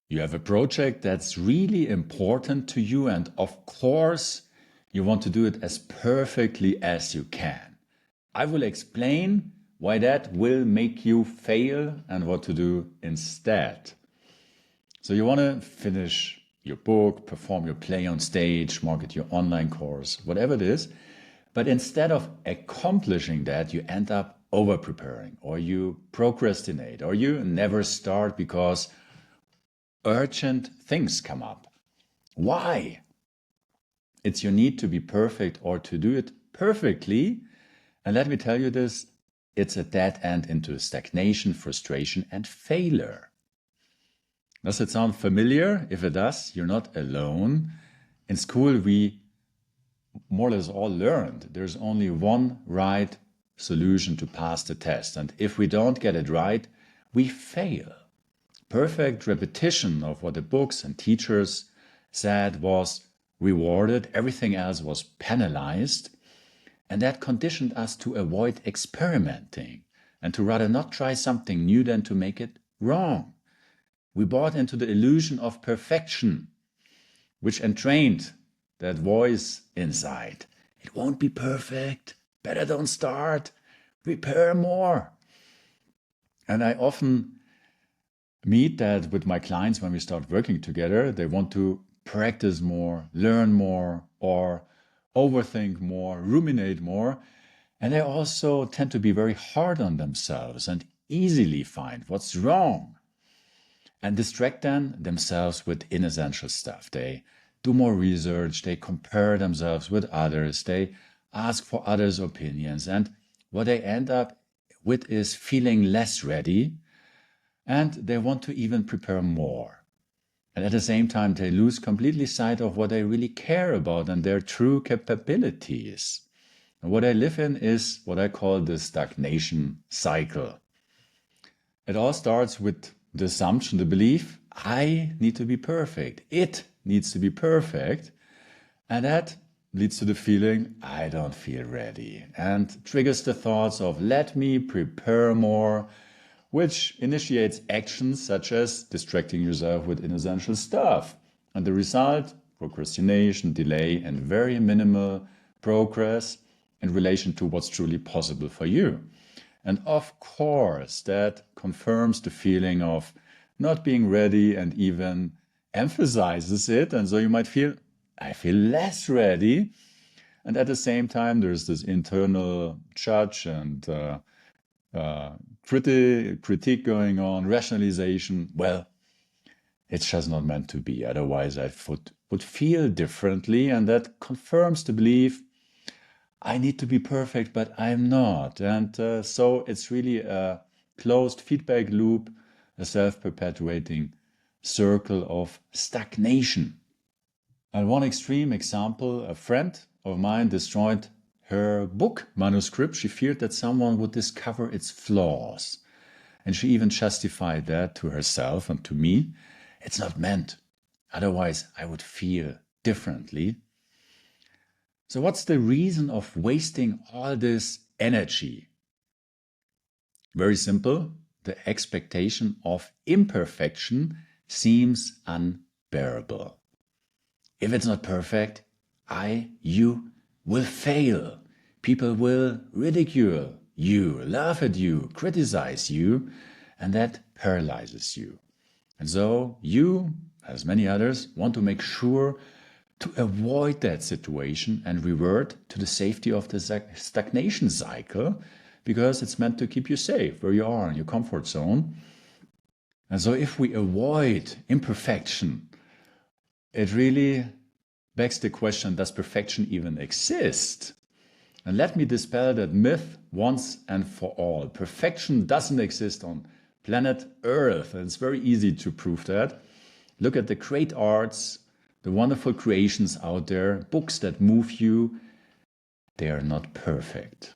You have a project that's really important to you, and of course, you want to do it as perfectly as you can. I will explain why that will make you fail and what to do instead. So you want to finish your book, perform your play on stage, market your online course, whatever it is. But instead of accomplishing that, you end up over-preparing, or you procrastinate, or you never start because urgent things come up. Why? It's your need to be perfect or to do it perfectly. And let me tell you this, it's a dead end into stagnation, frustration, and failure. Does it sound familiar? If it does, you're not alone. In school, we more or less all learned there's only one right solution to pass the test. And if we don't get it right, we fail. Perfect repetition of what the books and teachers said was rewarded, everything else was penalized, and that conditioned us to avoid experimenting and to rather not try something new than to make it wrong. We bought into the illusion of perfection, which entrained that voice inside. It won't be perfect, better don't start, prepare more. And I often meet that with my clients when we start working together. They want to practice more, learn more, or overthink more, ruminate more. And they also tend to be very hard on themselves and easily find what's wrong and distract themselves with inessential stuff. They do more research, they compare themselves with others, they ask for others' opinions. And what they end up with is feeling less ready, and they want to even prepare more. And at the same time, they lose completely sight of what they really care about and their true capabilities. And what I live in is what I call the stagnation cycle. It all starts with the assumption, the belief, I need to be perfect. It needs to be perfect. And that leads to the feeling, I don't feel ready. And triggers the thoughts of, let me prepare more, which initiates actions such as distracting yourself with inessential stuff. And the result, procrastination, delay, and very minimal progress in relation to what's truly possible for you. And of course, that confirms the feeling of not being ready and even emphasizes it. And so you might feel, I feel less ready. And at the same time, there's this internal judge and critique going on, rationalization. Well, it's just not meant to be. Otherwise, I would feel differently. And that confirms the belief, I need to be perfect, but I'm not. And so it's really a closed feedback loop, a self-perpetuating circle of stagnation. And one extreme example, a friend of mine destroyed her book manuscript. She feared that someone would discover its flaws. And she even justified that to herself and to me. It's not meant. Otherwise, I would feel differently. So what's the reason of wasting all this energy? Very simple. The expectation of imperfection seems unbearable. If it's not perfect, you will fail. People will ridicule you, laugh at you, criticize you, and that paralyzes you. And so you, as many others, want to make sure to avoid that situation and revert to the safety of the stagnation cycle, because it's meant to keep you safe where you are in your comfort zone. And so if we avoid imperfection, it really begs the question, does perfection even exist? And let me dispel that myth once and for all. Perfection doesn't exist on planet Earth, and it's very easy to prove that. Look at the great arts, the wonderful creations out there, books that move you. They are not perfect.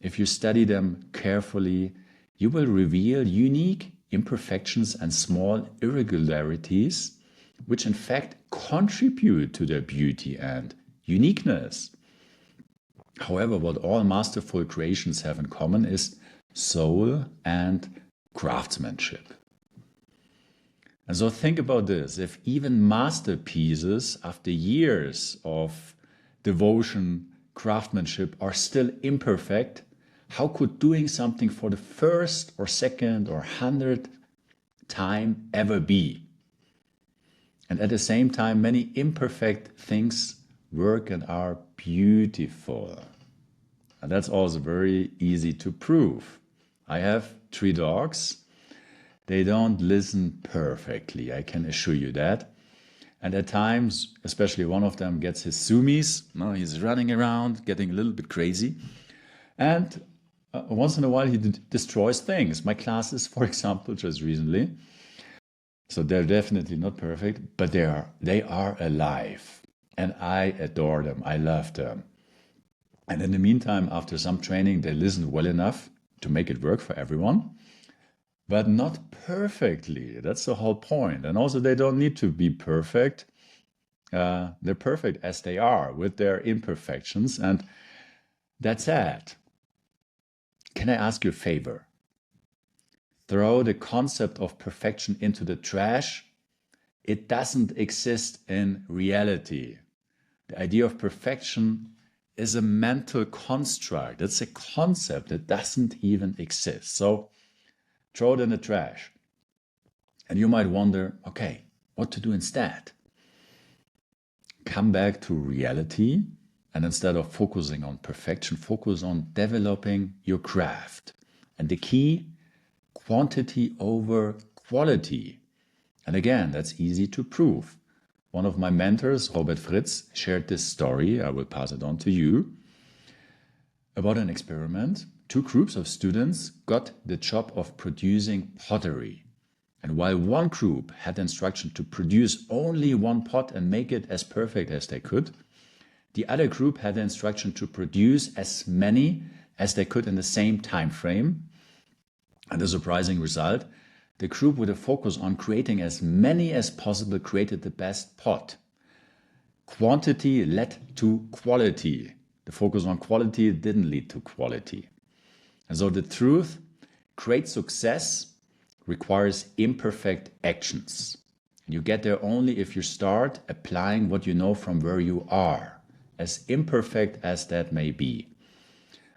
If you study them carefully, you will reveal unique imperfections and small irregularities, which in fact contribute to their beauty and uniqueness. However, what all masterful creations have in common is soul and craftsmanship. And so think about this. If even masterpieces, after years of devotion, craftsmanship, are still imperfect, how could doing something for the first or second or 100th time ever be? And at the same time, many imperfect things work and are beautiful. And that's also very easy to prove. I have 3 dogs. They don't listen perfectly, I can assure you that. And at times, especially one of them gets his zoomies. No, he's running around, getting a little bit crazy. And once in a while, he destroys things. My classes, for example, just recently. So they're definitely not perfect, but they are alive. And I adore them. I love them. And in the meantime, after some training, they listen well enough to make it work for everyone, but not perfectly. That's the whole point. And also, they don't need to be perfect. They're perfect as they are with their imperfections. And that's it. Can I ask you a favor? Throw the concept of perfection into the trash. It doesn't exist in reality. The idea of perfection is a mental construct. It's a concept that doesn't even exist. So throw it in the trash. And you might wonder, okay, what to do instead? Come back to reality, and instead of focusing on perfection, focus on developing your craft. And the key, quantity over quality. And again, that's easy to prove. One of my mentors, Robert Fritz, shared this story. I will pass it on to you. About an experiment, 2 groups of students got the job of producing pottery. And while one group had the instruction to produce only 1 pot and make it as perfect as they could, the other group had the instruction to produce as many as they could in the same time frame. And the surprising result, the group with a focus on creating as many as possible created the best pot. Quantity led to quality. The focus on quality didn't lead to quality. And so the truth, great success requires imperfect actions. You get there only if you start applying what you know from where you are, as imperfect as that may be.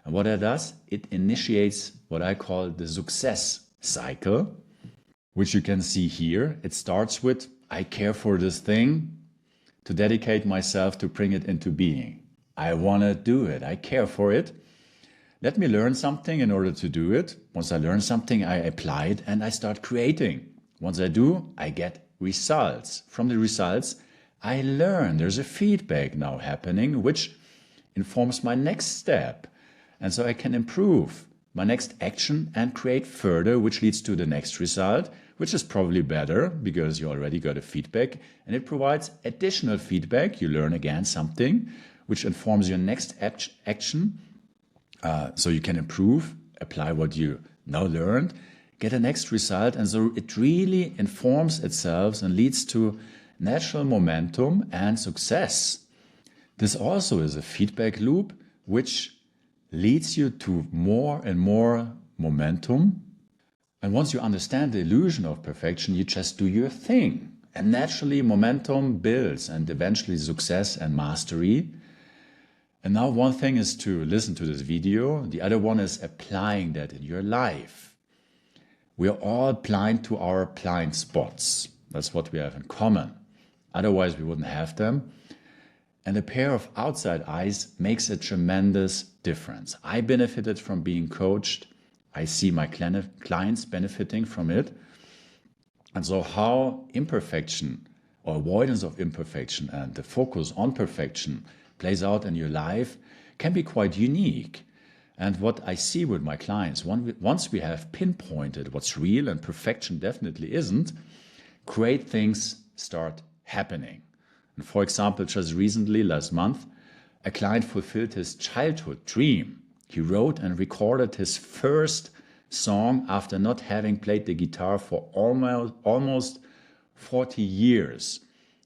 And what that does, it initiates what I call the success cycle, which you can see here. It starts with, I care for this thing, to dedicate myself to bring it into being. I want to do it. I care for it. Let me learn something in order to do it. Once I learn something, I apply it and I start creating. Once I do, I get results. From the results, I learn. There's a feedback now happening, which informs my next step. And so I can improve my next action and create further, which leads to the next result, which is probably better because you already got a feedback, and it provides additional feedback. You learn again something which informs your next action. So you can improve, apply what you now learned, get a next result. And so it really informs itself and leads to natural momentum and success. This also is a feedback loop, which leads you to more and more momentum. And once you understand the illusion of perfection, you just do your thing. And naturally, momentum builds and eventually success and mastery. And now one thing is to listen to this video. The other one is applying that in your life. We are all blind to our blind spots. That's what we have in common. Otherwise, we wouldn't have them. And a pair of outside eyes makes a tremendous difference. I benefited from being coached. I see my clients benefiting from it. And so how imperfection or avoidance of imperfection and the focus on perfection plays out in your life can be quite unique. And what I see with my clients, once we have pinpointed what's real and perfection definitely isn't, great things start happening. And for example, just recently, last month, a client fulfilled his childhood dream. He wrote and recorded his first song after not having played the guitar for almost 40 years.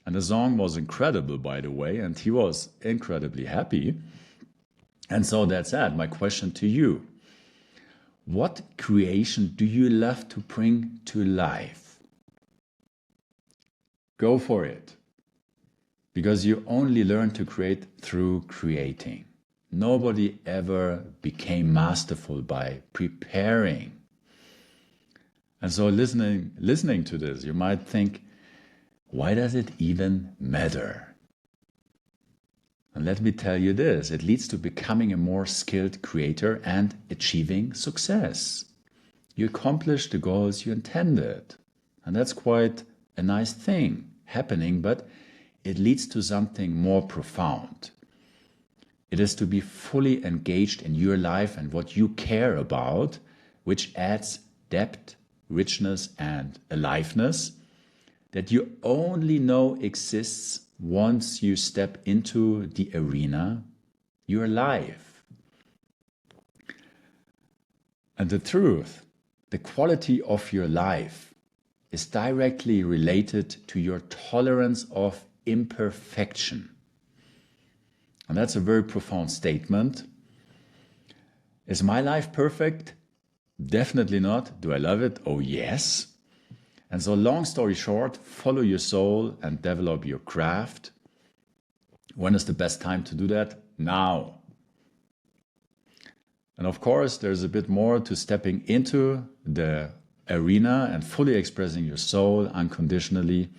And the song was incredible, by the way, and he was incredibly happy. And so that's it. My question to you. What creation do you love to bring to life? Go for it. Because you only learn to create through creating. Nobody ever became masterful by preparing. And so listening to this, you might think, why does it even matter? And let me tell you this, it leads to becoming a more skilled creator and achieving success. You accomplish the goals you intended. And that's quite a nice thing happening, but it leads to something more profound. It is to be fully engaged in your life and what you care about, which adds depth, richness, and aliveness that you only know exists once you step into the arena, your life. And the truth, the quality of your life is directly related to your tolerance of imperfection. And that's a very profound statement. Is my life perfect? Definitely not. Do I love it? Oh, yes. And so, long story short, follow your soul and develop your craft. When is the best time to do that? Now. And of course, there's a bit more to stepping into the arena and fully expressing your soul unconditionally.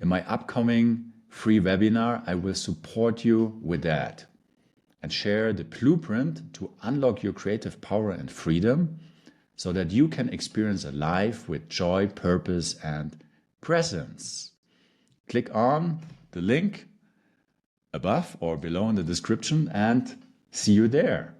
In my upcoming free webinar, I will support you with that and share the blueprint to unlock your creative power and freedom so that you can experience a life with joy, purpose, and presence. Click on the link above or below in the description and see you there.